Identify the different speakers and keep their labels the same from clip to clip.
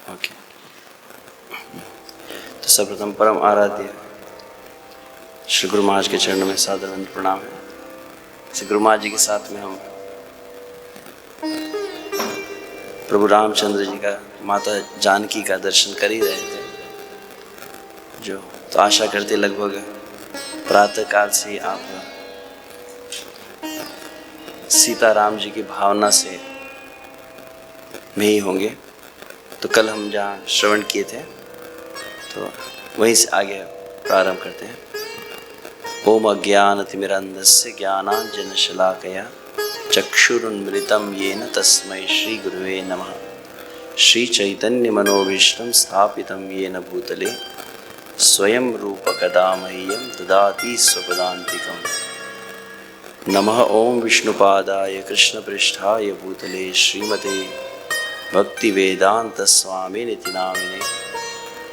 Speaker 1: Okay. तो सर्वप्रथम परम आराध्य श्री गुरु महाराज के चरणों में सादर प्रणाम है। श्री गुरु महाराज जी के साथ में हम प्रभु रामचंद्र जी का, माता जानकी का दर्शन कर ही रहे थे, जो तो आशा करते लगभग प्रातः काल से आप सीताराम जी की भावना से में ही होंगे। तो कल हम जहाँ श्रवण किए थे तो वहीं से आगे प्रारंभ करते हैं। ओम अज्ञानतिमिरन्धस्य ज्ञानाञ्जनशलाकया चक्षुरुन्मिलितं येन तस्मै श्री गुरुवे नमः। श्री चैतन्य मनोभीष्टं स्थापितं येन भूतले स्वयं रूप कदा मह्यं ददाति स्वपदान्तिकम्। नमः ओम विष्णुपादाय कृष्णपृष्ठाय भूतले श्रीमते भक्ति वेदांत स्वामी निति नामिने।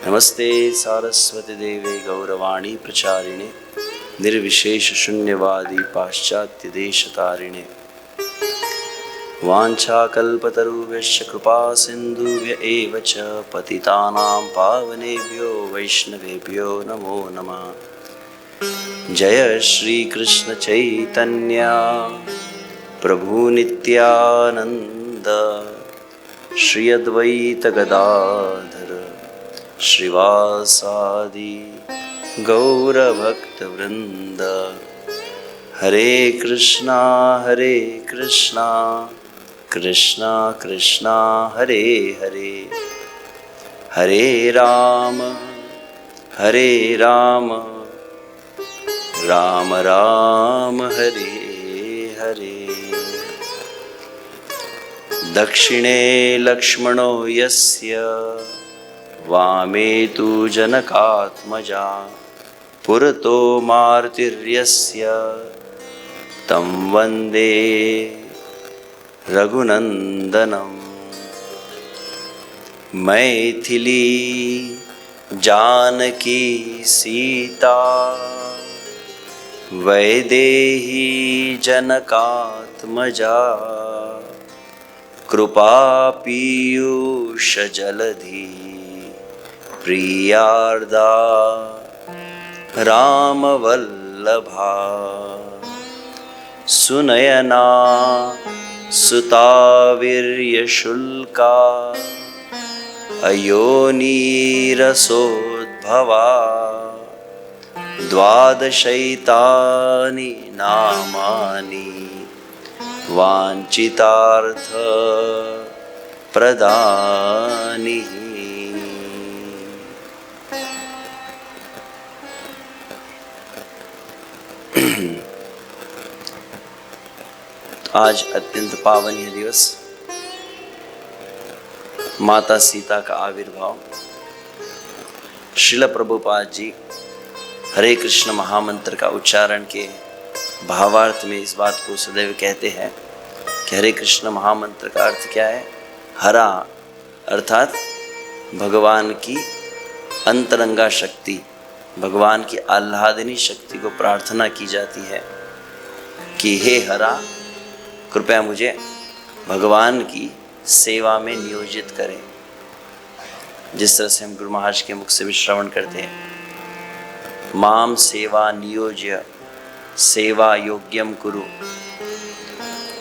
Speaker 1: नमस्ते सारस्वती देवे गौरवाणी प्रचारिणे निर्विशेष शून्यवादी पाश्चात्य देशतारिणे। वाञ्छाकल्पतरुभ्यश्च कृपा सिन्धुभ्य एव च पतितानां पावनेभ्यो वैष्णवेभ्यो नमो नमः। जय श्री कृष्ण चैतन्य प्रभु नित्यानंद श्री अद्वैत गदाधर श्रीवासादि गौरभक्त वृंद। हरे कृष्णा कृष्णा कृष्णा हरे हरे, हरे राम राम राम हरे हरे। दक्षिणे लक्ष्मणो यस्य वामे तु जनकात्मजा पुरतो मार्तिर्यस्य तं वन्दे रघुनन्दनं। मैथिली जानकी सीता वैदेही जनकात्मजा कृपा पीयूष जलधि प्रियार्दा रामवल्लभा। सुनयना सुता वीर्यशुल्का अयोनिरसोद्भवा। द्वादशैतानि नामानि वाञ्छितार्थ प्रदानि। आज अत्यंत पावन यह दिवस, माता सीता का आविर्भाव। श्रील प्रभुपाद जी हरे कृष्ण महामंत्र का उच्चारण के भावार्थ में इस बात को सदैव कहते हैं कि हरे कृष्ण महामंत्र का अर्थ क्या है। हरा अर्थात भगवान की अंतरंगा शक्ति, भगवान की आह्लादिनी शक्ति को प्रार्थना की जाती है कि हे हरा, कृपया मुझे भगवान की सेवा में नियोजित करें। जिस तरह से हम गुरु महाराज के मुख से भी श्रवण करते हैं, माम सेवा नियोज्य सेवा योग्यम कुरु।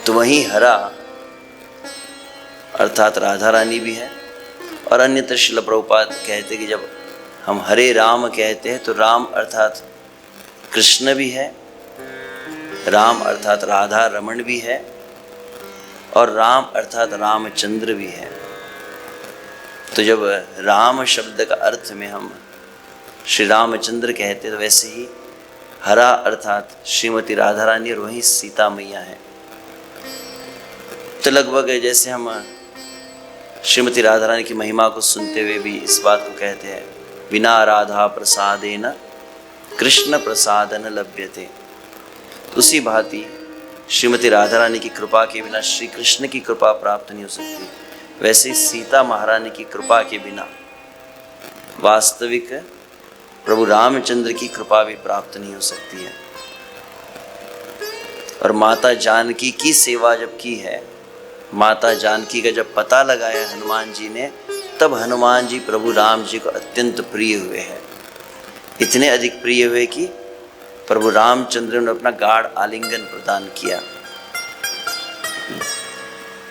Speaker 1: तो वहीं हरा अर्थात राधा रानी भी है। और अन्यत्र श्रील प्रभुपाद कहते कि जब हम हरे राम कहते हैं तो राम अर्थात कृष्ण भी है, राम अर्थात राधा रमण भी है, और राम अर्थात रामचंद्र भी है। तो जब राम शब्द का अर्थ में हम श्री रामचंद्र कहते तो वैसे ही हरा अर्थात श्रीमती राधा रानी और वहीं सीता मैया है। तो लगभग जैसे हम श्रीमती राधा रानी की महिमा को सुनते हुए भी इस बात को कहते हैं, बिना राधा प्रसादेन कृष्ण प्रसादन लभ्यते। उसी भांति श्रीमती राधा रानी की कृपा के बिना श्री कृष्ण की कृपा प्राप्त नहीं हो सकती। वैसे सीता महारानी की कृपा के बिना वास्तविक प्रभु रामचंद्र की कृपा भी प्राप्त नहीं हो सकती है। और माता जानकी की सेवा जब की है, माता जानकी का जब पता लगाया हनुमान जी ने, तब हनुमान जी प्रभु राम जी को अत्यंत प्रिय हुए हैं। इतने अधिक प्रिय हुए कि प्रभु रामचंद्र ने अपना गाढ़ आलिंगन प्रदान किया।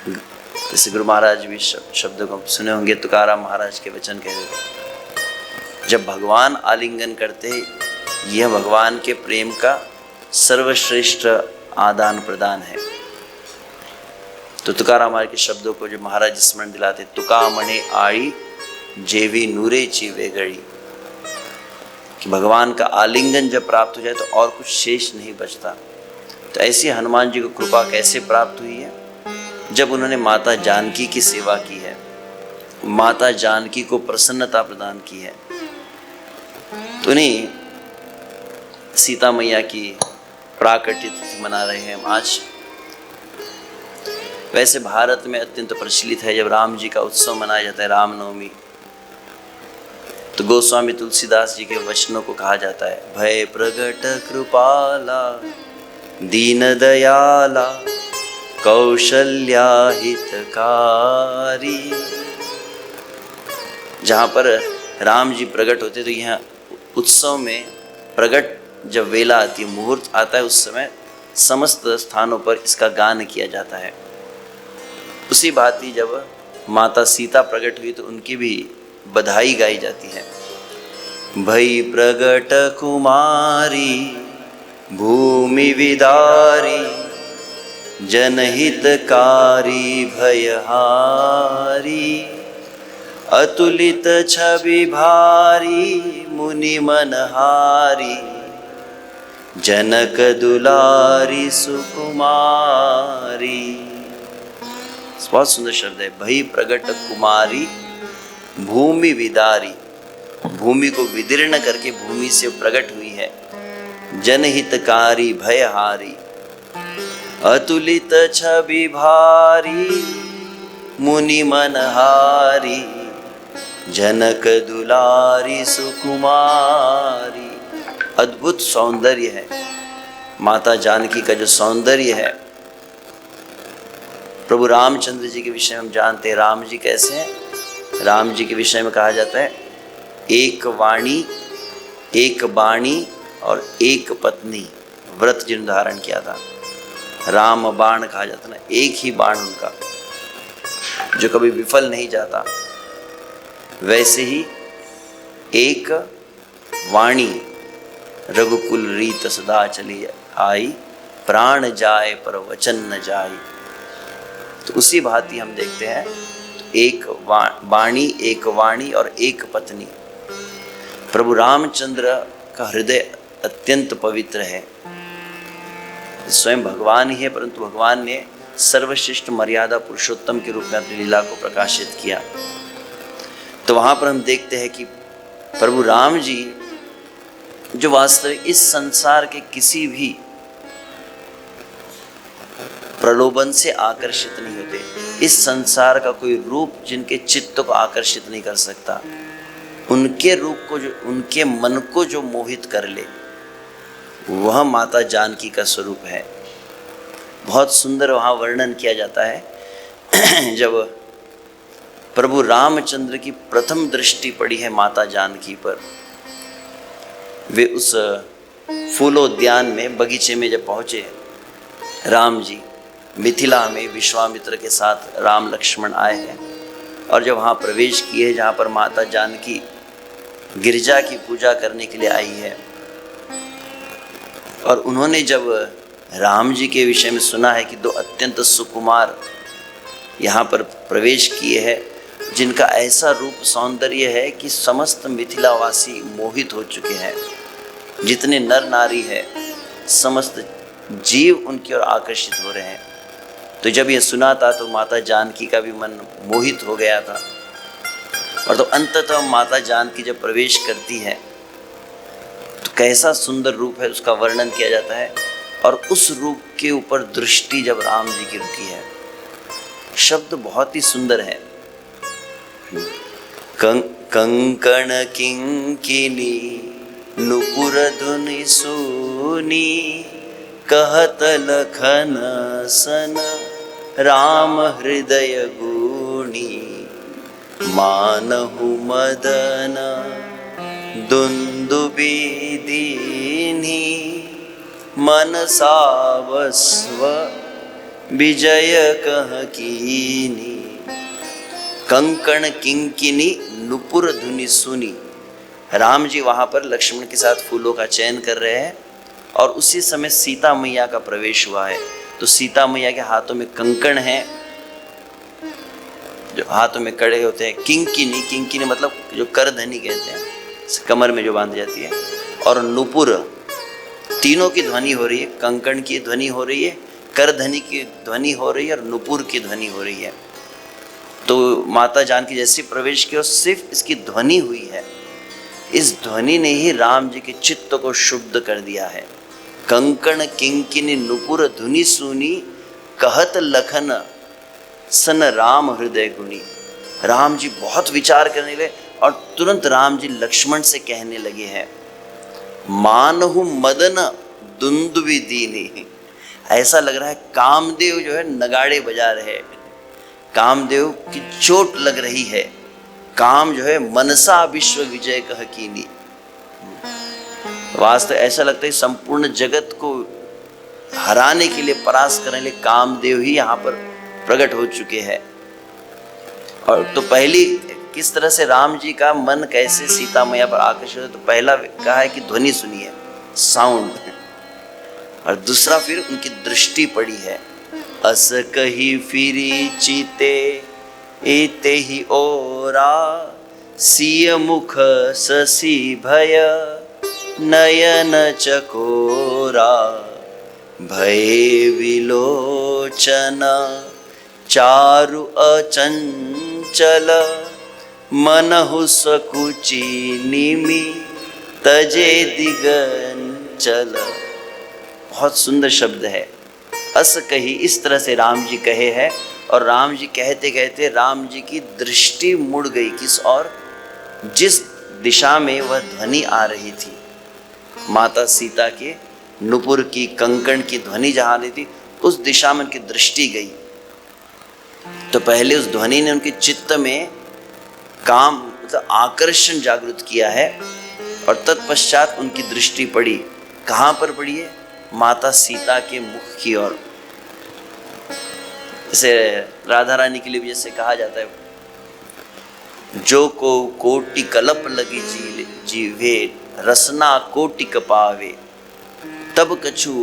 Speaker 1: जैसे गुरु महाराज भी शब्द को सुने होंगे, तुकाराम महाराज के वचन कह रहे थे, जब भगवान आलिंगन करते, यह भगवान के प्रेम का सर्वश्रेष्ठ आदान प्रदान है। तो तुकाराम महाराज के शब्दों को जो महाराज स्मरण दिलाते, तुका मणे आई जेवी नूरे चीवे गड़ी, कि भगवान का आलिंगन जब प्राप्त हो जाए तो और कुछ शेष नहीं बचता। तो ऐसी हनुमान जी को कृपा कैसे प्राप्त हुई है? जब उन्होंने माता जानकी की सेवा की है, माता जानकी को प्रसन्नता प्रदान की है। तो उन्हीं सीता मैया की प्राकट्य तिथि मना रहे हैं हम आज। वैसे भारत में अत्यंत प्रचलित है, जब राम जी का उत्सव मनाया जाता है, रामनवमी, तो गोस्वामी तुलसीदास जी के वचनों को कहा जाता है, भय प्रगट कृपाला दीन दयाला कौशल्या हितकारी। जहाँ पर राम जी प्रकट होते, तो यहाँ उत्सव में प्रकट जब वेला आती है, मुहूर्त आता है, उस समय समस्त स्थानों पर इसका गान किया जाता है। उसी भांति जब माता सीता प्रकट हुई तो उनकी भी बधाई गाई जाती है। भई प्रगट कुमारी भूमि विदारी जनहितकारी भयहारी अतुलित छवि भारी मुनि मनहारी जनक दुलारी सुकुमारी। बहुत सुंदर शब्द है, भई प्रगट कुमारी भूमि विदारी, भूमि को विदीर्ण करके भूमि से प्रकट हुई है। जनहितकारी भयहारी अतुलित छवि भारी मुनि मनहारी जनक दुलारी सुकुमारी। अद्भुत सौंदर्य है माता जानकी का, जो सौंदर्य है। प्रभु रामचंद्र जी के विषय में हम जानते हैं, राम जी कैसे हैं। राम जी के विषय में कहा जाता है, एक वाणी एक बाणी और एक पत्नी व्रत जिन धारण किया था। राम बाण कहा जाता ना, एक ही बाण उनका जो कभी विफल नहीं जाता। वैसे ही एक वाणी रघुकुल रीत सदा चली आई, प्राण जाए पर वचन न जाए। तो उसी भांति हम देखते हैं, एक वाणी एक वाणी और एक पत्नी। प्रभु रामचंद्र का हृदय अत्यंत पवित्र है, स्वयं भगवान ही है, परंतु भगवान ने सर्वश्रेष्ठ मर्यादा पुरुषोत्तम के रूप में अपनी लीला को प्रकाशित किया। तो वहां पर हम देखते हैं कि प्रभु राम जी जो वास्तविक इस संसार के किसी भी प्रलोभन से आकर्षित नहीं होते, इस संसार का कोई रूप जिनके चित्त को आकर्षित नहीं कर सकता, उनके रूप को जो, उनके मन को जो मोहित कर ले, वह माता जानकी का स्वरूप है। बहुत सुंदर वहाँ वर्णन किया जाता है। जब प्रभु रामचंद्र की प्रथम दृष्टि पड़ी है माता जानकी पर, वे उस फूलोद्यान में, बगीचे में जब पहुँचे, राम जी मिथिला में विश्वामित्र के साथ राम लक्ष्मण आए हैं, और जब वहाँ प्रवेश किए जहाँ पर माता जानकी गिरजा की पूजा करने के लिए आई है, और उन्होंने जब राम जी के विषय में सुना है कि दो अत्यंत सुकुमार यहाँ पर प्रवेश किए हैं, जिनका ऐसा रूप सौंदर्य है कि समस्त मिथिलावासी मोहित हो चुके हैं, जितने नर नारी है समस्त जीव उनकी ओर आकर्षित हो रहे हैं। तो जब ये सुना था तो माता जानकी का भी मन मोहित हो गया था। और तो अंततः माता जानकी जब प्रवेश करती है तो कैसा सुंदर रूप है उसका वर्णन किया जाता है। और उस रूप के ऊपर दृष्टि जब राम जी की रुकी है, शब्द बहुत ही सुंदर है। कंकण किंकिनी नुपुर धुनि सुनी, कहत लखन सन राम हृदय गुणी। मानहु मदन दुंदुबी दीन्ही, मनसा वस्व विजय कह कीनी। कंकण किंकिनी नुपुर धुनि सुनी। राम जी वहां पर लक्ष्मण के साथ फूलों का चयन कर रहे हैं और उसी समय सीता मैया का प्रवेश हुआ है। तो सीता मैया के हाथों में कंकण है, जो हाथों में कड़े होते हैं। किंकिनी, किंकिनी मतलब जो करधनी कहते हैं, कमर में जो बांधी जाती है। और नुपुर, तीनों की ध्वनि हो रही है। कंकण की ध्वनि हो रही है, करधनी की ध्वनि हो रही है और नुपुर की ध्वनि हो रही है। तो माता जानकी जैसे प्रवेश किया, सिर्फ इसकी ध्वनि हुई है, इस ध्वनि ने ही राम जी के चित्त को शुद्ध कर दिया है। कंकण किंकिनी नुपुर धुनि सुनी, कहत लखन सन राम हृदय गुणी। राम जी बहुत विचार करने लगे और तुरंत राम जी लक्ष्मण से कहने लगे हैं, मानहु मदन दुंदुबी दीनी। ऐसा लग रहा है कामदेव जो है नगाड़े बजा रहे हैं, कामदेव की चोट लग रही है। काम जो है मनसा विश्व विजय कह कीनी। वास्तव ऐसा लगता है संपूर्ण जगत को हराने के लिए, परास्त करने के लिए कामदेव ही यहाँ पर प्रकट हो चुके हैं। और तो पहली किस तरह से राम जी का मन कैसे सीता मैया पर आकर्षित है, तो पहला कहा है कि ध्वनि सुनी है, साउंड, और दूसरा फिर उनकी दृष्टि पड़ी है। अस कही फिरी चीते एते ही ओरा, सिय मुख ससी भय नयन चकोरा। भय विलोचन चारु अचंचल, मनहु सकुची निमि तजे दिगंचल। बहुत सुंदर शब्द है। अस कही, इस तरह से राम जी कहे हैं, और राम जी कहते कहते राम जी की दृष्टि मुड़ गई किस और, जिस दिशा में वह ध्वनि आ रही थी, माता सीता के नुपुर की, कंकण की ध्वनि जहां आ रही थी, उस दिशा में उनकी दृष्टि गई। तो पहले उस ध्वनि ने उनके चित्त में काम मतलब आकर्षण जागृत किया है, और तत्पश्चात उनकी दृष्टि पड़ी। कहां पर पड़ी है? माता सीता के मुख की ओर। जैसे राधा रानी के लिए भी जैसे कहा जाता है, जो को कोटि कलप लगी जीवे, रसना कोटि कपावे, तब कछु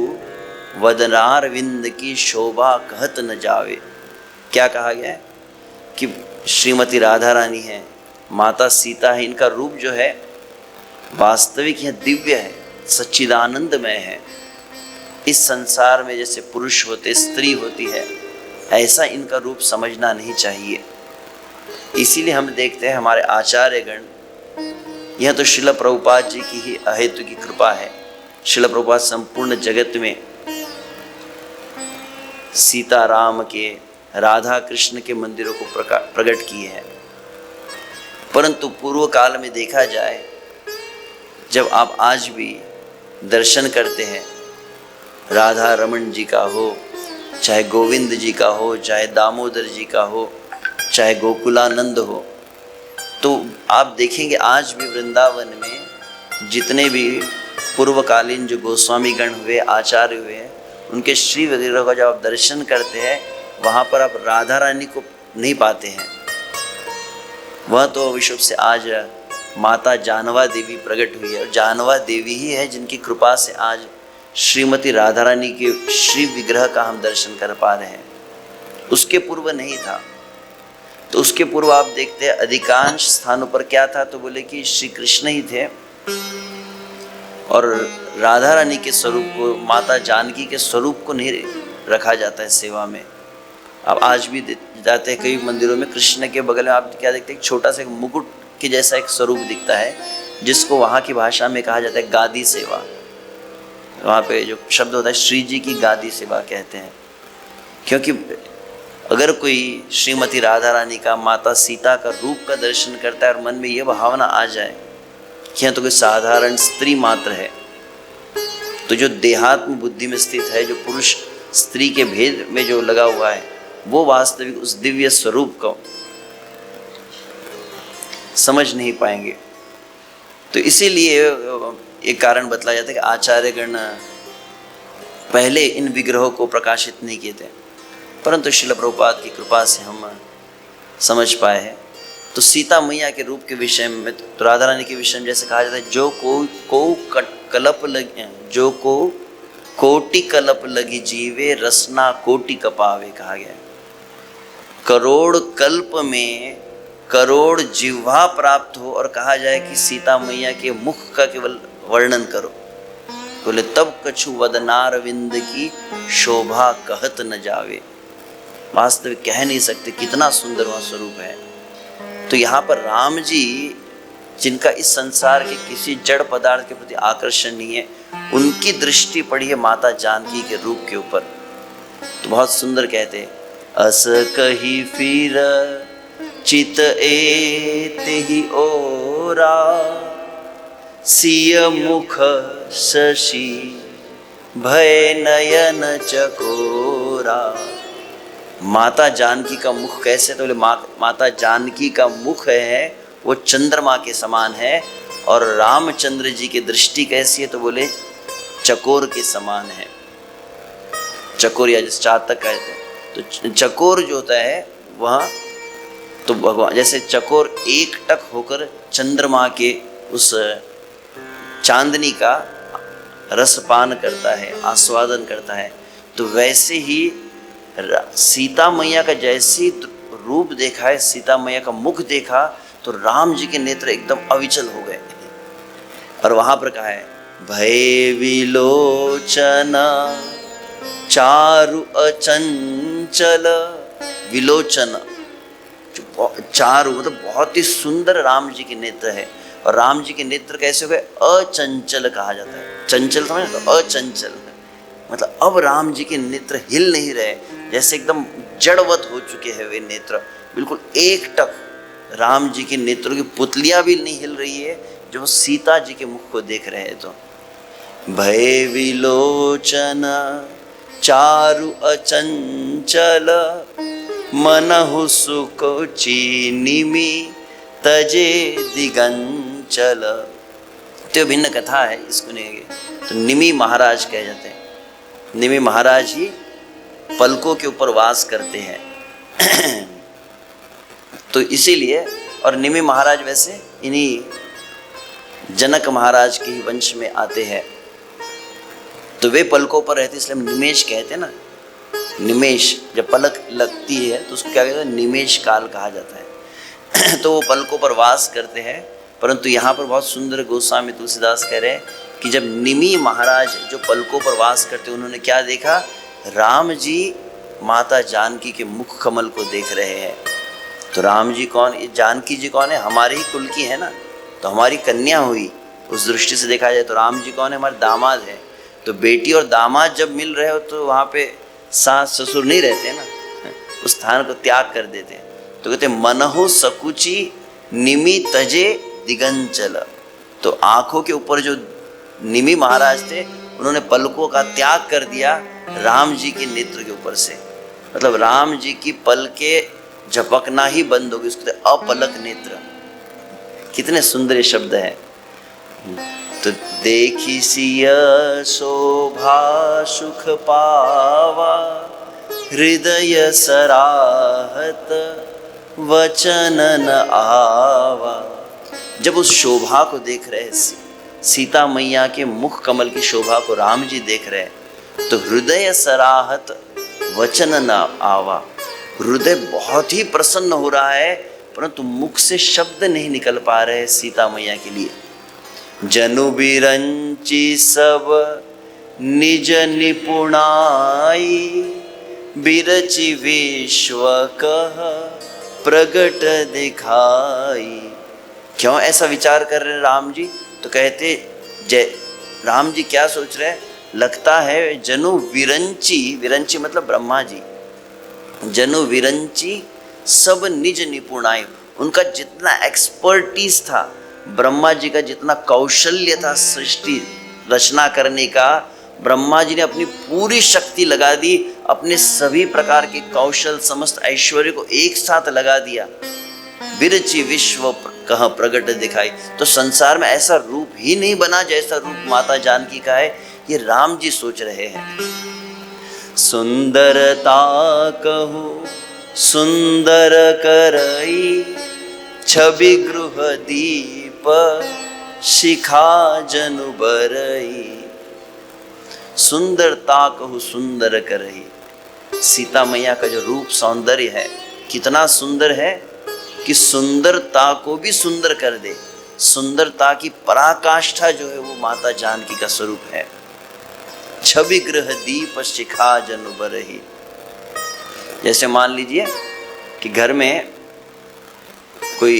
Speaker 1: वदनार विंद की शोभा कहत न जावे। क्या कहा गया है कि श्रीमती राधा रानी है, माता सीता है, इनका रूप जो है वास्तविक है, दिव्य है, सच्चिदानंदमय है। इस संसार में जैसे पुरुष होते, स्त्री होती है, ऐसा इनका रूप समझना नहीं चाहिए। इसीलिए हम देखते हैं हमारे आचार्यगण, यह तो श्रील प्रभुपाद जी की ही अहेतु की कृपा है। श्रील प्रभुपाद संपूर्ण जगत में सीता राम के, राधा कृष्ण के मंदिरों को प्रकट किए हैं। परंतु पूर्व काल में देखा जाए, जब आप आज भी दर्शन करते हैं, राधा रमन जी का हो, चाहे गोविंद जी का हो, चाहे दामोदर जी का हो, चाहे गोकुलानंद हो, तो आप देखेंगे आज भी वृंदावन में जितने भी पूर्वकालीन जो गोस्वामी गण हुए, आचार्य हुए हैं, उनके श्री वगैरह का जब आप दर्शन करते हैं, वहाँ पर आप राधा रानी को नहीं पाते हैं। वह तो विश्व से आज माता जानवा देवी प्रकट हुई है, और जानवा देवी ही है जिनकी कृपा से आज श्रीमती राधा रानी के श्री विग्रह का हम दर्शन कर पा रहे हैं। उसके पूर्व नहीं था। तो उसके पूर्व आप देखते हैं अधिकांश स्थानों पर क्या था, तो बोले कि श्री कृष्ण ही थे, और राधा रानी के स्वरूप को, माता जानकी के स्वरूप को नहीं रखा जाता है सेवा में। अब आज भी जाते हैं कई मंदिरों में, कृष्ण के बगल में आप क्या देखते हैं, एक छोटा सा मुकुट के जैसा एक स्वरूप दिखता है, जिसको वहाँ की भाषा में कहा जाता है गादी सेवा। वहाँ पे जो शब्द होता है श्री जी की गादी सेवा कहते हैं। क्योंकि अगर कोई श्रीमती राधा रानी का, माता सीता का रूप का दर्शन करता है और मन में यह भावना आ जाए कि यह तो कोई साधारण स्त्री मात्र है, तो जो देहात्म बुद्धि में स्थित है, जो पुरुष स्त्री के भेद में जो लगा हुआ है, वो वास्तविक उस दिव्य स्वरूप को समझ नहीं पाएंगे। तो इसीलिए एक कारण बतलाया जाता है कि आचार्यगण पहले इन विग्रहों को प्रकाशित नहीं किए थे, परंतु श्रील प्रभुपाद की कृपा से हम समझ पाए हैं। तो सीता मैया के रूप के विषय में, तो राधा रानी के विषय में जैसे कहा जाता है, जो को कोटि कलप लगी जीवे, रसना कोटि कपावे कहा गया है। करोड़ कल्प में करोड़ जिह्वा प्राप्त हो और कहा जाए कि सीता मैया के मुख का केवल वर्णन करो, बोले तब कछु वदनार विंद की शोभा कहत न जावे। वास्तविक कह नहीं सकते कितना सुंदर वह स्वरूप है। तो यहाँ पर राम जी, जिनका इस संसार के किसी जड़ पदार्थ के प्रति आकर्षण नहीं है, उनकी दृष्टि पड़ी है माता जानकी के रूप के ऊपर। तो बहुत सुंदर कहते हैं, अस कही फिर चित एते ही ओरा, सिय मुख शशि भय नयन चकोरा। माता जानकी का मुख कैसे, तो बोले माता जानकी का मुख है वो चंद्रमा के समान है, और रामचंद्र जी की दृष्टि कैसी है, तो बोले चकोर के समान है। चकोर या जिस चार तक कहते हैं, तो चकोर जो होता है वह, तो भगवान जैसे चकोर एक टक होकर चंद्रमा के उस चांदनी का रसपान करता है, आस्वादन करता है, तो वैसे ही सीता मैया का जैसी रूप देखा है, सीता मैया का मुख देखा, तो राम जी के नेत्र एकदम अविचल हो गए। और वहां पर कहा है, भय विलोचन चारु अचंचल। विलोचन चारु मतलब बहुत ही सुंदर राम जी के नेत्र है। और राम जी के नेत्र कैसे हो गए, अचंचल कहा जाता है। चंचल समझ, तो अचंचल मतलब अब राम जी के नेत्र हिल नहीं रहे, जैसे एकदम जड़वत हो चुके हैं वे नेत्र, बिल्कुल एक टक। राम जी के नेत्रों की पुतलियां भी नहीं हिल रही है जो सीता जी के मुख को देख रहे हैं। तो भय विलोचन चारु अचंचल, मनहु सुकोचि निमि तजे दिगंचल। तो भिन्न कथा है इसको नहीं, तो निमि महाराज कहे जाते हैं। निमि महाराज ही पलकों के ऊपर वास करते हैं। तो इसीलिए, और निमि महाराज वैसे इन्हीं जनक महाराज के ही वंश में आते हैं, तो वे पलकों पर रहते, इसलिए हम निमेश कहते हैं ना। निमेश जब पलक लगती है तो उसको क्या कहते हैं, निमेश काल कहा जाता है। तो वो पलकों पर वास करते हैं। परंतु यहाँ पर बहुत सुंदर गोस्वामी तुलसीदास कह रहे हैं कि जब निमि महाराज जो पलकों पर वास करते, उन्होंने क्या देखा, राम जी माता जानकी के मुख कमल को देख रहे हैं। तो राम जी कौन, जानकी जी कौन है, हमारे ही कुल की है ना, तो हमारी कन्या हुई। उस दृष्टि से देखा जाए तो राम जी कौन है, हमारे दामाद है। तो बेटी और दामाद जब मिल रहे हो तो वहाँ पे सास ससुर नहीं रहते ना, उस स्थान को त्याग कर देते हैं। तो कहते मनहु सकुचि निमि तजे दिगंचल। तो आंखों के ऊपर जो निमि महाराज थे, उन्होंने पलकों का त्याग कर दिया राम जी के नेत्र के ऊपर से। मतलब राम जी की पलके झपकना ही बंद हो गई, उसको अपलक नेत्र। कितने सुंदर ये शब्द है। तो देखी सिय शोभा सुख पावा, हृदय सराहत वचन न आवा। जब उस शोभा को देख रहे, सीता मैया के मुख कमल की शोभा को राम जी देख रहे, तो हृदय सराहत वचन न आवा। हृदय बहुत ही प्रसन्न हो रहा है, परंतु मुख से शब्द नहीं निकल पा रहे सीता मैया के लिए। जनु बिरंची सब निज निपुणाई, बिरचि विश्व कह प्रगट दिखाई। क्यों ऐसा विचार कर रहे राम जी, तो कहते जय राम जी क्या सोच रहे, लगता है जनु विरंची, विरंची मतलब ब्रह्मा जी, जनु विरंची सब निज निपुणाई। उनका जितना एक्सपर्टीज था, ब्रह्मा जी का जितना कौशल्य था सृष्टि रचना करने का, ब्रह्मा जी ने अपनी पूरी शक्ति लगा दी, अपने सभी प्रकार के कौशल समस्त ऐश्वर्य को एक साथ लगा दिया। बिरचि विश्व कहाँ प्रगट दिखाई। तो संसार में ऐसा रूप ही नहीं बना जैसा रूप माता जानकी का है, ये राम जी सोच रहे हैं। सुंदरता कहूँ सुंदर करई, छवि गृह दीप शिखा जनु बरई। सुंदरता कहूँ सुंदर करई, सीता मैया का जो रूप सौंदर्य है कितना सुंदर है कि सुंदरता को भी सुंदर कर दे। सुंदरता की पराकाष्ठा जो है वो माता जानकी का स्वरूप है। छवि गृह दीप शिखा जनु बरही। जैसे मान लीजिए कि घर में कोई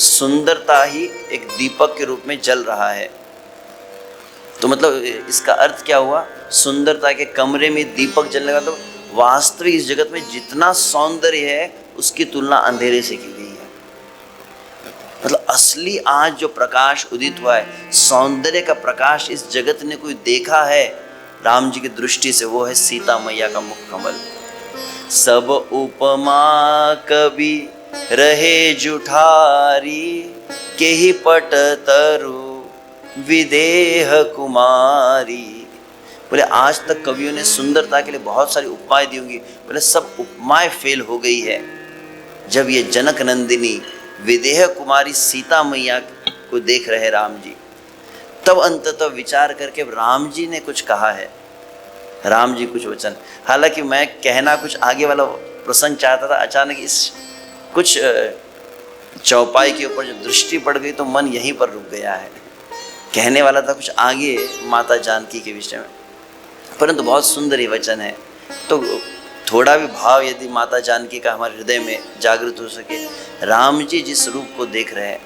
Speaker 1: सुंदरता ही एक दीपक के रूप में जल रहा है, तो मतलब इसका अर्थ क्या हुआ? सुंदरता के कमरे में दीपक जलने का तो वास्तविक इस जगत में जितना सौंदर्य है उसकी तुलना अंधेरे से की गई है। मतलब असली आज जो प्रकाश उदित हुआ है, सौंदर्य का प्रकाश इस जगत ने कोई देखा है राम जी की दृष्टि से, वो है सीता मैया का मुख कमल। सब उपमा कवि रहे जुठारी, के ही पट तरु विदेह कुमारी। बोले आज तक कवियों ने सुंदरता के लिए बहुत सारी उपमाएं दी होंगी, बोले सब उपमाएं फेल हो गई है जब ये जनक नंदिनी विदेह कुमारी सीता मैया को देख रहे राम जी। तब अंततः विचार करके राम जी ने कुछ कहा है, राम जी कुछ वचन। हालांकि मैं कहना कुछ आगे वाला प्रसंग चाहता था, अचानक इस कुछ चौपाई के ऊपर जब दृष्टि पड़ गई तो मन यहीं पर रुक गया है। कहने वाला था कुछ आगे माता जानकी के विषय में, परंतु बहुत सुंदर ये वचन है। तो थोड़ा भी भाव यदि माता जानकी का हमारे हृदय में जागृत हो सके, राम जी जिस रूप को देख रहे हैं,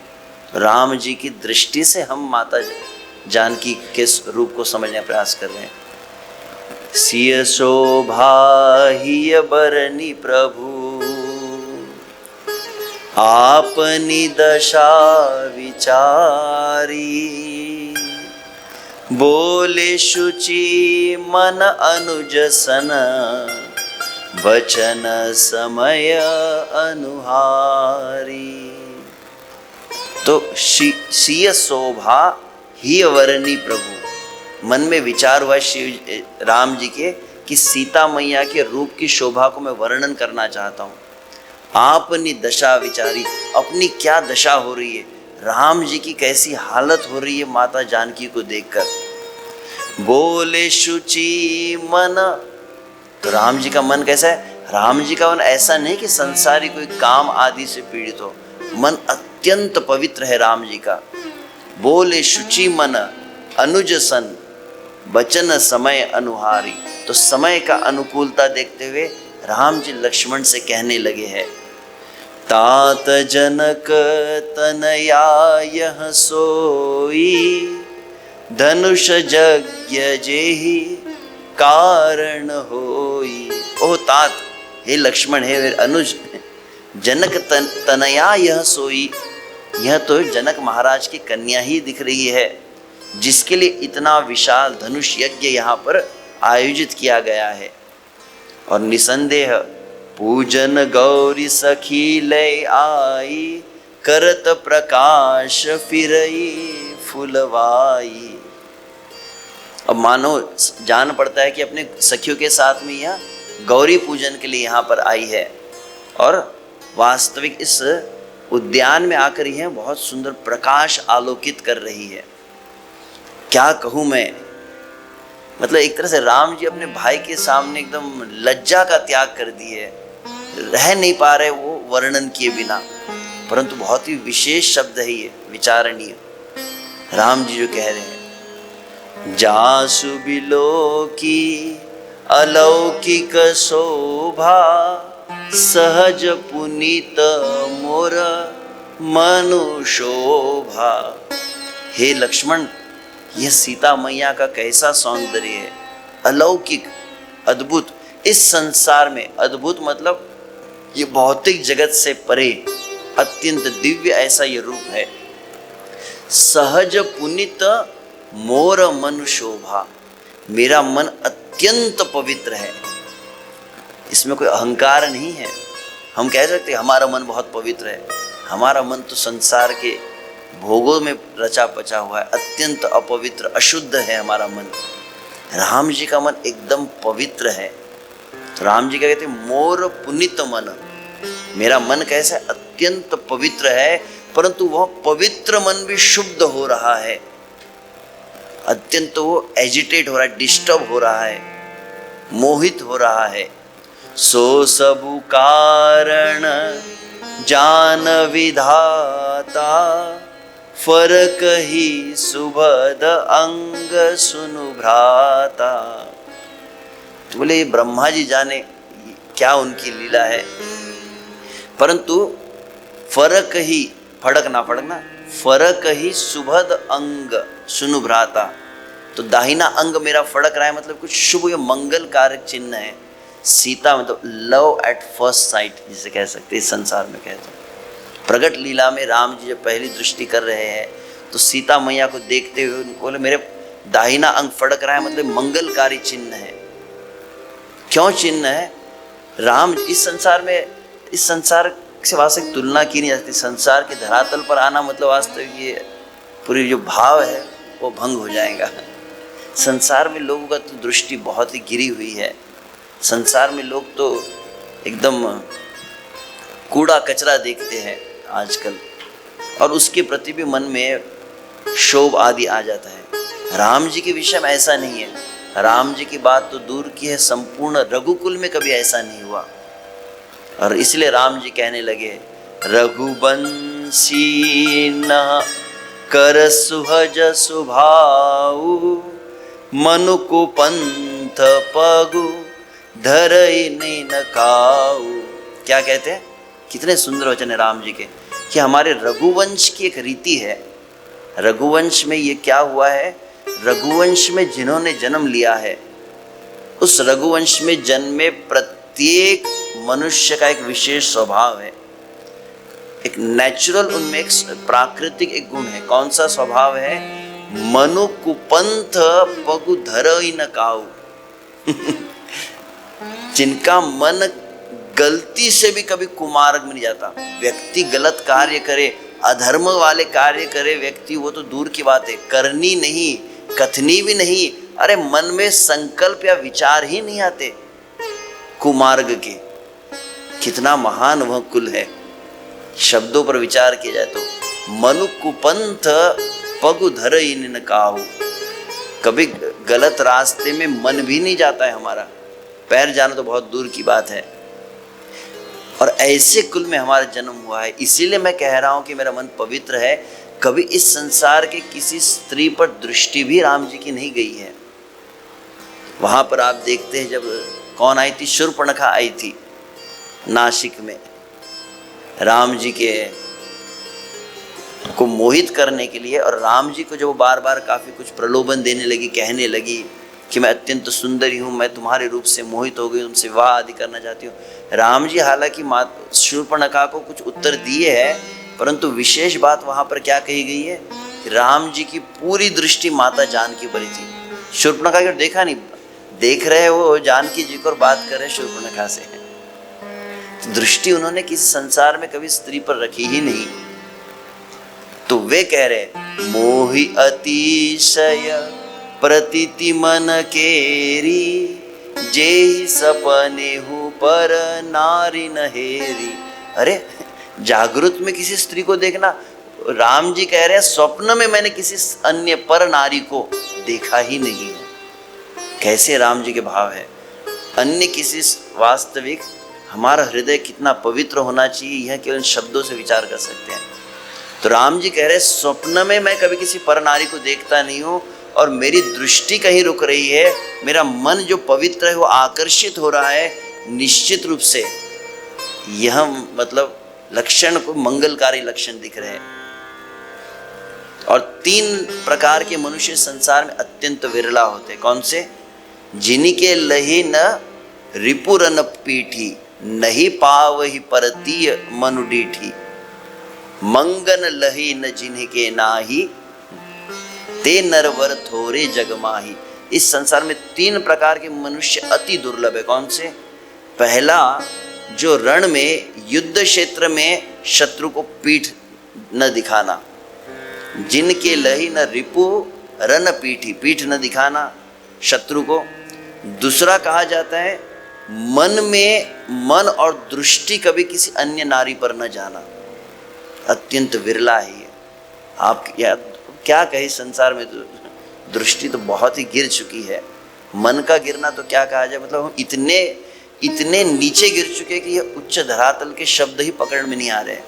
Speaker 1: राम जी की दृष्टि से हम माता जानकी के रूप को समझने का प्रयास कर रहे हैं। सिय शोभा हिय बरनी प्रभु, आपनी दशा विचारी। बोले शुचि मन अनुज सन, वचन समय अनुहारी। तो सिय शोभा ही वरनी प्रभु, मन में विचार हुआ शिव राम जी के कि सीता मैया के रूप की शोभा को मैं वर्णन करना चाहता हूँ। आपनी दशा विचारी, अपनी क्या दशा हो रही है, राम जी की कैसी हालत हो रही है माता जानकी को देखकर। बोले शुचि मन, तो राम जी का मन कैसा है? राम जी का मन ऐसा नहीं कि संसारी कोई काम आदि से पीड़ित हो, मन अत्यंत पवित्र है राम जी का। बोले शुचि मन अनुज सन, वचन समय अनुहारी। तो समय का अनुकूलता देखते हुए राम जी लक्ष्मण से कहने लगे हैं, तात जनक तनया यह सोई, धनुष यज्ञ जेहि कारण होई। ओ तात, हे लक्ष्मण, हे अनुज, जनक तनया यह सोई, यह तो जनक महाराज की कन्या ही दिख रही है जिसके लिए इतना विशाल धनुष यज्ञ यहाँ पर आयोजित किया गया है। और निसंदेह पूजन गौरी सखी लय आई, करत प्रकाश फिरई फुलवाई। अब मानो जान पड़ता है कि अपने सखियों के साथ में यह गौरी पूजन के लिए यहाँ पर आई है और वास्तविक इस उद्यान में आकर यह बहुत सुंदर प्रकाश आलोकित कर रही है। क्या कहूँ मैं, मतलब एक तरह से राम जी अपने भाई के सामने एकदम लज्जा का त्याग कर दिए, रह नहीं पा रहे वो वर्णन किए बिना। परंतु बहुत ही विशेष शब्द है ये, विचारणीय। राम जी जो कह रहे हैं, जासु बिलो की अलौकिक शोभा, सहज पुनीत मोर मनु शोभा। हे लक्ष्मण, यह सीता मैया का कैसा सौंदर्य है, अलौकिक, अद्भुत। इस संसार में अद्भुत मतलब ये भौतिक जगत से परे अत्यंत दिव्य ऐसा ये रूप है। सहज पुनीत मोर मन शोभा, मेरा मन अत्यंत पवित्र है। इसमें कोई अहंकार नहीं है। हम कह सकते हमारा मन बहुत पवित्र है, हमारा मन तो संसार के भोगों में रचा पचा हुआ है, अत्यंत अपवित्र अशुद्ध है हमारा मन। राम जी का मन एकदम पवित्र है। तो राम जी क्या कहते हैं, मोर पुनित मन। मेरा मन कैसा है, अत्यंत पवित्र है, परंतु वह पवित्र मन भी शुद्ध हो रहा है, अत्यंत वो एजिटेट हो रहा है, डिस्टर्ब हो रहा है, मोहित हो रहा है। सो सबु कारण जान विधाता, फरक ही सुभद अंग सुनु भ्राता। तो बोले ये ब्रह्मा जी जाने क्या उनकी लीला है, परंतु फरक ही, फड़क ना फड़कना, फरक ही सुभद अंग सुनु भ्राता। तो दाहिना अंग मेरा फड़क रहा है, मतलब कुछ शुभ या मंगल कारक चिन्ह है। सीता मतलब लव एट फर्स्ट साइट जिसे कह सकते हैं, इस संसार में कहते हैं। प्रगट लीला में राम जी जब पहली दृष्टि कर रहे हैं तो सीता मैया को देखते हुए बोले मेरे दाहिना अंग फड़क रहा है, मतलब मंगलकारी चिन्ह है। क्यों चिन्ह है? राम इस संसार में, इस संसार से वास्तविक तुलना की नहीं जाती। संसार के धरातल पर आना मतलब वास्तविक ये पूरी जो भाव है वो भंग हो जाएगा। संसार में लोगों का तो दृष्टि बहुत ही गिरी हुई है। संसार में लोग तो एकदम कूड़ा कचरा देखते हैं आजकल, और उसके प्रति भी मन में शोभ आदि आ जाता है। राम जी के विषय में ऐसा नहीं है। राम जी की बात तो दूर की है, संपूर्ण रघुकुल में कभी ऐसा नहीं हुआ। और इसलिए राम जी कहने लगे, रघुबंशी न कर सुहज सुभाऊ, मनु को पंथ पगु धरई न काऊ। क्या कहते हैं, कितने सुंदर वचन है राम जी के, कि हमारे रघुवंश की एक रीति है। रघुवंश में ये क्या हुआ है, रघुवंश में जिन्होंने जन्म लिया है, उस रघुवंश में जन्मे प्रत्येक मनुष्य का एक विशेष स्वभाव है, एक नेचुरल, उनमें एक प्राकृतिक एक गुण है। कौन सा स्वभाव है? मनु कुपंथ पगु धरई न काऊ। जिनका मन गलती से भी कभी कुमार्ग में नहीं जाता। व्यक्ति गलत कार्य करे, अधर्म वाले कार्य करे व्यक्ति, वो तो दूर की बात है, करनी नहीं, कथनी भी नहीं, अरे मन में संकल्प या विचार ही नहीं आते कुमार्ग के। कितना महान वह कुल है, शब्दों पर विचार किया जाए तो। मनु कुपंथ पगु धरई न काऊ। कभी गलत रास्ते में मन भी नहीं जाता है हमारा, पैर जाना तो बहुत दूर की बात है। और ऐसे कुल में हमारा जन्म हुआ है। इसीलिए मैं कह रहा हूं कि मेरा मन पवित्र है। कभी इस संसार के किसी स्त्री पर दृष्टि भी राम जी की नहीं गई है। वहां पर आप देखते हैं, जब कौन आई थी, शूर्पणखा आई थी नासिक में, राम जी के को मोहित करने के लिए। और राम जी को जब वो बार बार काफी कुछ प्रलोभन देने लगी, कहने लगी कि मैं अत्यंत सुंदरी हूँ, मैं तुम्हारे रूप से मोहित हो गई, तुमसे विवाह आदि करना चाहती हूँ। राम जी हालांकि शूर्पणखा को कुछ उत्तर दिए है, परंतु विशेष बात वहां पर क्या कही गई है कि राम जी की पूरी दृष्टि माता जानकी पर थी। शूर्पणखा को देखा नहीं, देख रहे वो जानकी जी को और बात कर रहे शूर्पणखा से। तो दृष्टि उन्होंने किसी संसार में कभी स्त्री पर रखी ही नहीं। तो वे कह रहे, मोहि अतिशय प्रतीति मन केरी, जे सपने हूँ पर नारी नहेरी। अरे जागृत में किसी स्त्री को देखना, राम जी कह रहे हैं स्वप्न में मैंने किसी अन्य पर नारी को देखा ही नहीं है। कैसे राम जी के भाव है, अन्य किसी वास्तविक, हमारा हृदय कितना पवित्र होना चाहिए यह केवल शब्दों से विचार कर सकते हैं। तो राम जी कह रहे स्वप्न में मैं कभी किसी पर नारी को देखता नहीं हूँ, और मेरी दृष्टि कहीं रुक रही है, मेरा मन जो पवित्र है वो आकर्षित हो रहा है निश्चित रूप से। यह मतलब लक्षण को मंगलकारी लक्षण दिख रहे हैं। और 3 प्रकार के मनुष्य संसार में अत्यंत विरला होते हैं। कौन से? जिनके लही न रिपुरन पीठी, नहीं पावहि परतीय मनु डीठी, मंगन लही न जिनके नाही, ते नरवर थोरे जगमाही। इस संसार में 3 प्रकार के मनुष्य अति दुर्लभ है। कौन से? पहला, जो रण में युद्ध क्षेत्र में शत्रु को पीठ न दिखाना, जिनके लही न रिपु रन पीठी, पीठ न दिखाना शत्रु को। दूसरा कहा जाता है मन में मन और दृष्टि कभी किसी अन्य नारी पर न जाना, अत्यंत विरला है ये। आप क्या कहे, संसार में तो दृष्टि तो बहुत ही गिर चुकी है, मन का गिरना तो क्या कहा जाए, मतलब हम इतने नीचे गिर चुके कि ये उच्च धरातल के शब्द ही पकड़ में नहीं आ रहे।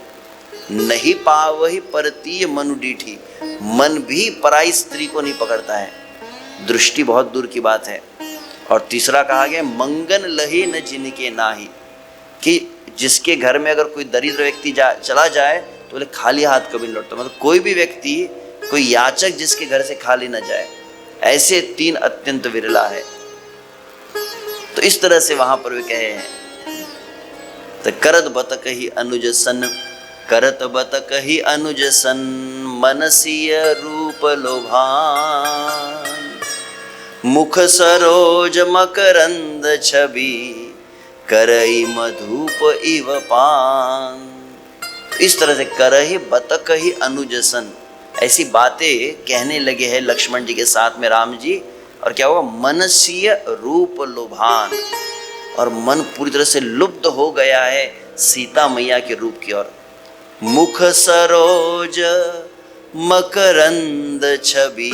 Speaker 1: नहीं पावही परतीय मनु डीठी, मन भी पराई स्त्री को नहीं पकड़ता है, दृष्टि बहुत दूर की बात है। और तीसरा कहा गया मंगन लही न जिनके नाही, कि जिसके घर में अगर कोई दरिद्र व्यक्ति चला जाए तो बोले खाली हाथ कभी नहीं लौटता, मतलब कोई भी व्यक्ति, कोई याचक जिसके घर से खाली न जाए, ऐसे 3 अत्यंत विरला है। तो इस तरह से वहां पर वे कहे हैं, तो करत बत कही अनुज सन, करत बत कही अनुज सन, मनसीय रूप लोभान, मुख सरोज मकरंद छवि, करई मधुप इव पान। इस तरह से करही बत कही अनुज सन, ऐसी बातें कहने लगे हैं लक्ष्मण जी के साथ में राम जी। और क्या हुआ, मनसीय रूप लोभान, और मन पूरी तरह से लुप्त हो गया है सीता मैया के रूप की ओर। मुख सरोज मकरंद छवि,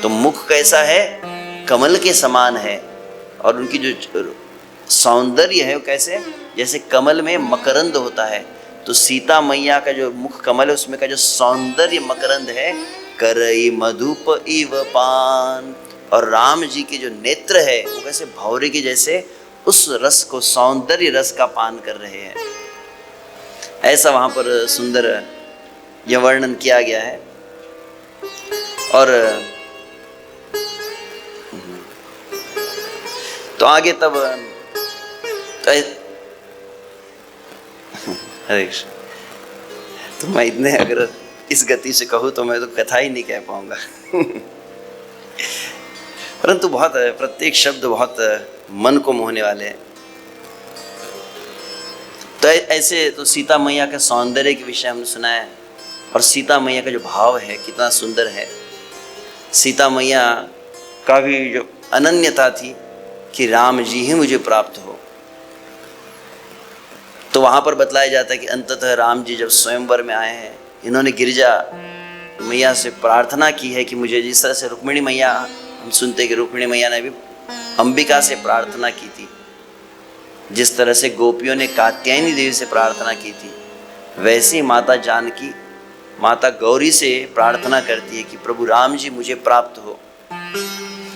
Speaker 1: तो मुख कैसा है, कमल के समान है, और उनकी जो सौंदर्य है वो कैसे, जैसे कमल में मकरंद होता है, तो सीता मैया का जो मुख कमल है उसमें का जो सौंदर्य मकरंद है, करई मधुप इव पान। और राम जी के जो नेत्र है वो कैसे भौरे के जैसे उस रस को, सौंदर्य रस का पान कर रहे हैं। ऐसा वहां पर सुंदर यह वर्णन किया गया है। और तो आगे तब हरे कृष्ण, तो मैं इतने अगर इस गति से कहूँ तो मैं तो कथा ही नहीं कह पाऊंगा परंतु बहुत प्रत्येक शब्द बहुत मन को मोहने वाले हैं। तो ऐसे तो सीता मैया के सौंदर्य के विषय हमने सुना है, और सीता मैया का जो भाव है कितना सुंदर है। सीता मैया का भी जो अनन्यता थी कि राम जी ही मुझे प्राप्त हो, तो वहां पर बतलाया जाता है कि अंततः राम जी जब स्वयंवर में आए हैं, इन्होंने गिरिजा मैया से प्रार्थना की है कि मुझे, जिस तरह से रुक्मिणी मैया, हम सुनते कि रुक्मिणी मैया ने भी अंबिका से प्रार्थना की थी, जिस तरह से गोपियों ने कात्यायनी देवी से प्रार्थना की थी, वैसे ही माता जानकी माता गौरी से प्रार्थना करती है कि प्रभु राम जी मुझे प्राप्त हो।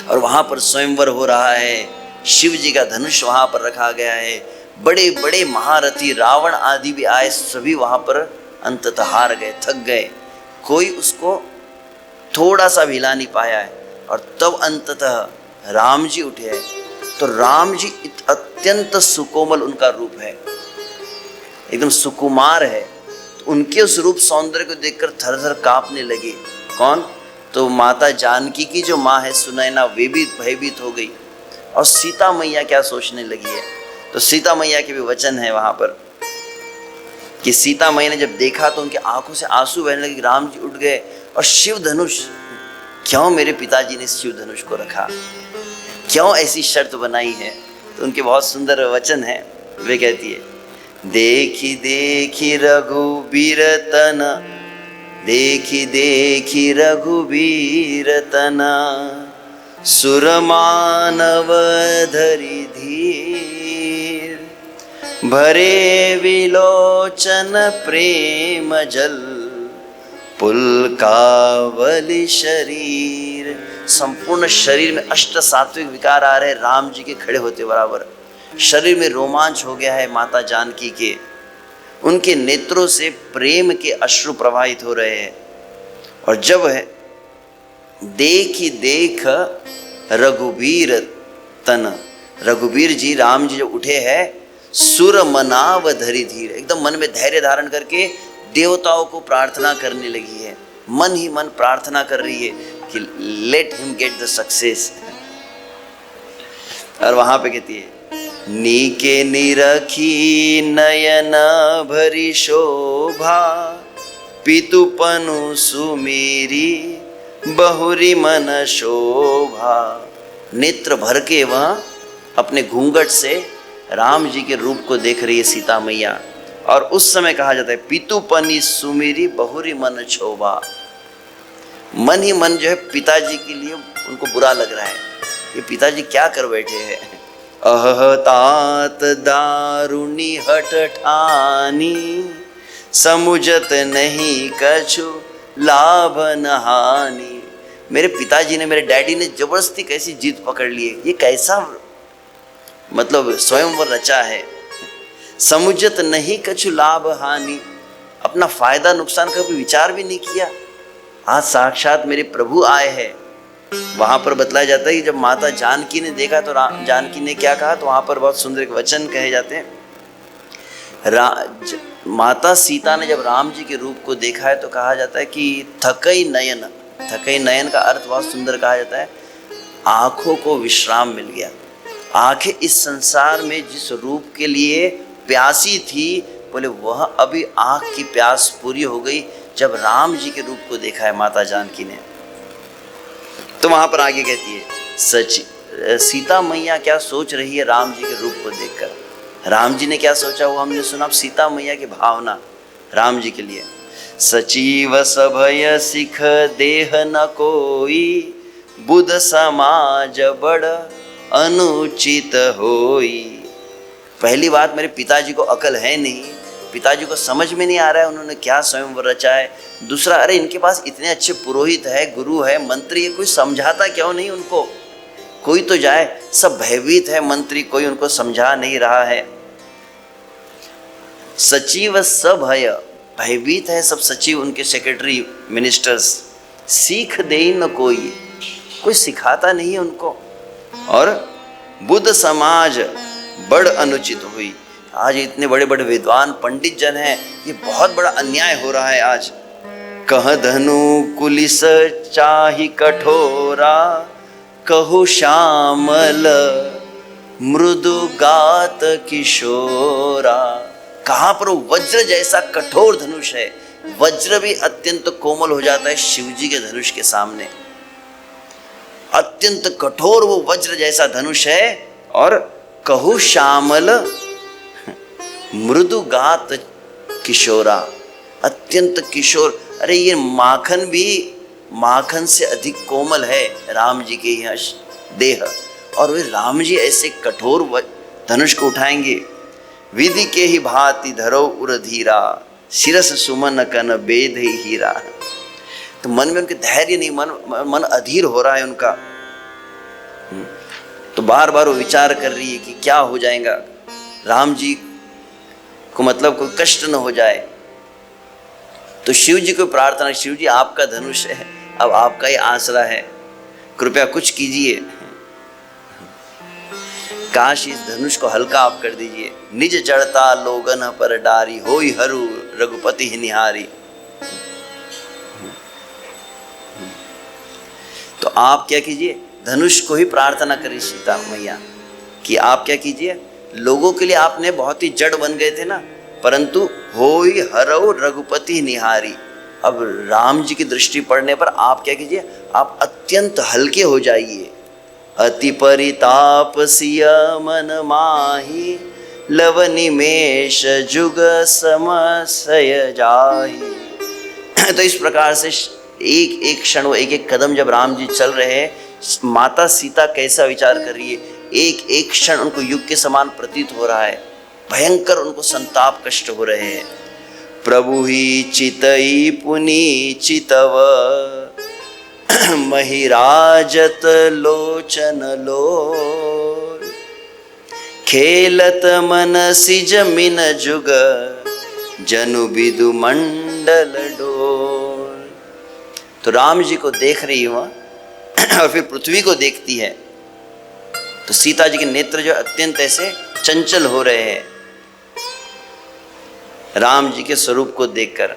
Speaker 1: और वहां पर स्वयंवर हो रहा है, शिव जी का धनुष वहां पर रखा गया है, बड़े बड़े महारथी रावण आदि भी आए, सभी वहां पर अंततः हार गए, थक गए, कोई उसको थोड़ा सा भी हिला नहीं पाया है। और तब अंततः राम जी उठे हैं, तो राम जी अत्यंत सुकोमल उनका रूप है, एकदम सुकुमार है, तो उनके उस रूप सौंदर्य को देखकर थर थर कांपने लगे। कौन, तो माता जानकी की जो माँ है सुनैना, वे भी भयभीत हो गई। और सीता मैया क्या सोचने लगी है, तो सीता मैया के भी वचन है वहां पर कि सीता मैया ने जब देखा तो उनकी आंखों से आंसू बहने लगे, राम जी उठ गए, और शिव धनुष, क्यों मेरे पिताजी ने शिव धनुष को रखा, क्यों ऐसी शर्त बनाई है। तो उनके बहुत सुंदर वचन है, वे कहती है, देखी देखी रघुबीर तन, देखी देखी रघुबीर तना, सुर मानव धरि धीर, भरे विलोचन प्रेम जल, पुलकावली शरीर। संपूर्ण शरीर में अष्ट सात्विक विकार आ रहे, राम जी के खड़े होते बराबर शरीर में रोमांच हो गया है माता जानकी के, उनके नेत्रों से प्रेम के अश्रु प्रवाहित हो रहे हैं। और जब है देखी देख रघुबीर तन, रघुबीर जी राम जी जो उठे हैं, सुर मनाव धरि धीर, एकदम मन में धैर्य धारण करके देवताओं को प्रार्थना करने लगी है, मन ही मन प्रार्थना कर रही है कि let him get the success. और वहां पे कहती है नीके निरखी नयन भरी शोभा, पितुपनु सुमेरी बहुरी मन शोभा। नेत्र भर के वह अपने घूंघट से राम जी के रूप को देख रही है सीता मैया, और उस समय कहा जाता है पितुपनी सुमेरी बहुरी मन शोभा। मन ही मन जो है पिताजी के लिए उनको बुरा लग रहा है, ये पिताजी क्या कर बैठे हैं। अह तात दारुणी हट ठानी, समुझत नहीं कछु लाभ न हानि। मेरे पिताजी ने, मेरे डैडी ने जबरदस्ती कैसी जीत पकड़ ली है, ये कैसा मतलब स्वयंवर रचा है। समुझत नहीं कछु लाभ हानि, अपना फायदा नुकसान का भी विचार भी नहीं किया। आज साक्षात मेरे प्रभु आए हैं। वहां पर बतलाया जाता है कि जब माता जानकी ने देखा तो जानकी ने क्या कहा, तो वहां पर बहुत सुंदर एक वचन कहे जाते हैं। माता सीता ने जब राम जी के रूप को देखा है तो कहा जाता है कि थकई नयन। थकई नयन का अर्थ बहुत सुंदर कहा जाता है, आंखों को विश्राम मिल गया। आंखें इस संसार में जिस रूप के लिए प्यासी थी, बोले वह अभी आंख की प्यास पूरी हो गई जब राम जी के रूप को देखा है माता जानकी ने। तो वहां पर आगे कहती है सीता मैया क्या सोच रही है राम जी के रूप को देखकर। राम जी ने क्या सोचा वो हमने सुना। सीता मैया की भावना राम जी के लिए, सचिव सभय सिख देह न कोई, बुध समाज बड़ अनुचित होई। पहली बात, मेरे पिताजी को अकल है नहीं, पिताजी को समझ में नहीं आ रहा है उन्होंने क्या स्वयंवर रचा है। दूसरा, अरे इनके पास इतने अच्छे पुरोहित है, गुरु है, मंत्री है, कोई समझाता क्यों नहीं उनको, कोई तो जाए। सब भयभीत है मंत्री, कोई उनको समझा नहीं रहा है। सचिव सभय, भयभीत है सब सचिव, उनके सेक्रेटरी मिनिस्टर्स। सीख दे न कोई सिखाता नहीं है उनको। और बुद्ध समाज बड़ अनुचित हुई। आज इतने बड़े बड़े विद्वान पंडित जन हैं, ये बहुत बड़ा अन्याय हो रहा है आज। कह धनु कुलिस चाहि कठोरा, कहु श्यामल मृदु गात किशोरा। कहाँ पर वज्र जैसा कठोर धनुष है, वज्र भी अत्यंत कोमल हो जाता है शिव जी के धनुष के सामने। अत्यंत कठोर वो वज्र जैसा धनुष है। और कहु श्यामल मृदु गात किशोरा, अत्यंत किशोर। अरे ये माखन भी माखन से अधिक कोमल है राम जी के यह देह, और वे राम जी ऐसे कठोर धनुष को उठाएंगे। विधि के ही भांति धरो उर धीरा, शिरस सुमन कन बेद ही हीरा। तो मन में उनके धैर्य नहीं, मन अधीर हो रहा है उनका। तो बार बार वो विचार कर रही है कि क्या हो जाएगा, राम जी को मतलब कोई कष्ट न हो जाए। तो शिव जी को प्रार्थना, शिव जी आपका धनुष है, अब आपका ही आसरा है, कृपया कुछ कीजिए, काश इस धनुष को हल्का आप कर दीजिए। निज जड़ता लोगन पर डारी, होई हरू रघुपति ही निहारी। तो आप क्या कीजिए, धनुष को ही प्रार्थना करिए सीता मैया कि आप क्या कीजिए, लोगों के लिए आपने बहुत ही जड़ बन गए थे ना, परंतु होई हरौ रघुपति निहारी। अब राम जी की दृष्टि पड़ने पर आप क्या कीजिए, आप अत्यंत हल्के हो जाइए। अति परिताप सिय मन माही, लव निमेष जुग समसय जाही। तो इस प्रकार से एक एक क्षण, एक एक कदम जब राम जी चल रहे हैं, माता सीता कैसा विचार कर रही है। एक एक क्षण उनको युग के समान प्रतीत हो रहा है, भयंकर उनको संताप कष्ट हो रहे हैं। प्रभु ही चितई पुनि चितव, महिराजत लोचन लो, खेलत मन सिज मिन जुग, जनु बिदु मंडल डोल। तो राम जी को देख रही हुआ और फिर पृथ्वी को देखती है, तो सीता जी के नेत्र जो अत्यंत ऐसे चंचल हो रहे हैं राम जी के स्वरूप को देखकर।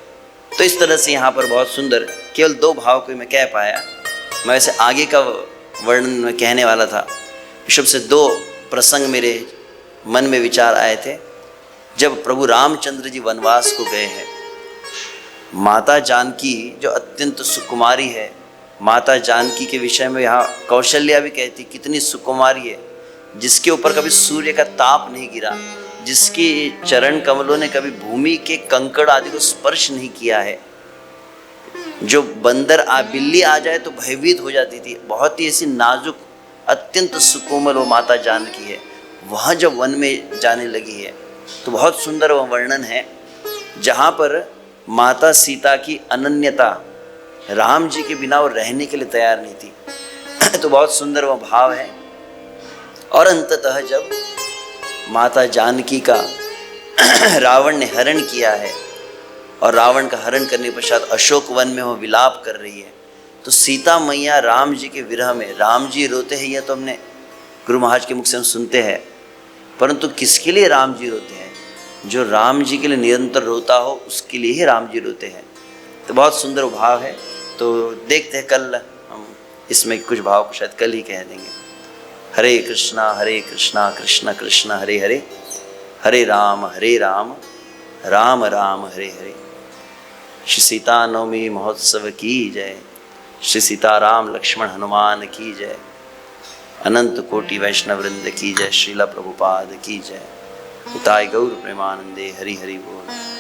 Speaker 1: तो इस तरह से यहाँ पर बहुत सुंदर, केवल दो भाव को मैं कह पाया, मैं वैसे आगे का वर्णन में कहने वाला था। ऋषभ से दो प्रसंग मेरे मन में विचार आए थे, जब प्रभु रामचंद्र जी वनवास को गए हैं, माता जानकी जो अत्यंत सुकुमारी है, माता जानकी के विषय में यहाँ कौशल्या भी कहती कितनी सुकुमारी है, जिसके ऊपर कभी सूर्य का ताप नहीं गिरा, जिसके चरण कमलों ने कभी भूमि के कंकड़ आदि को स्पर्श नहीं किया है, जो बंदर बिल्ली आ जाए तो भयभीत हो जाती थी, बहुत ही ऐसी नाजुक अत्यंत सुकोमल वो माता जानकी है। वह जब वन में जाने लगी है तो बहुत सुंदर वह वर्णन है, जहाँ पर माता सीता की अनन्यता, राम जी के बिना वो रहने के लिए तैयार नहीं थी। तो बहुत सुंदर वह भाव है। और अंततः जब माता जानकी का रावण ने हरण किया है और रावण का हरण करने के पश्चात अशोक वन में वो विलाप कर रही है, तो सीता मैया राम जी के विरह में, राम जी रोते हैं, यह तो हमने गुरु महाराज के मुख से हम सुनते हैं, परंतु किसके लिए राम जी रोते हैं? जो राम जी के लिए निरंतर रोता हो उसके लिए ही राम जी रोते हैं। तो बहुत सुंदर भाव है। तो देखते हैं, कल हम इसमें कुछ भाव को शायद कल ही कह देंगे। हरे कृष्णा कृष्ण कृष्ण हरे हरे, हरे राम राम राम हरे हरे। श्री सीता नवमी महोत्सव की जय। श्री सीताराम लक्ष्मण हनुमान की जय। अनंत कोटि वैष्णव वृंद की जय। श्रीला प्रभुपाद की जय। उताय गौर प्रेमानंदे। हरि हरि बोल।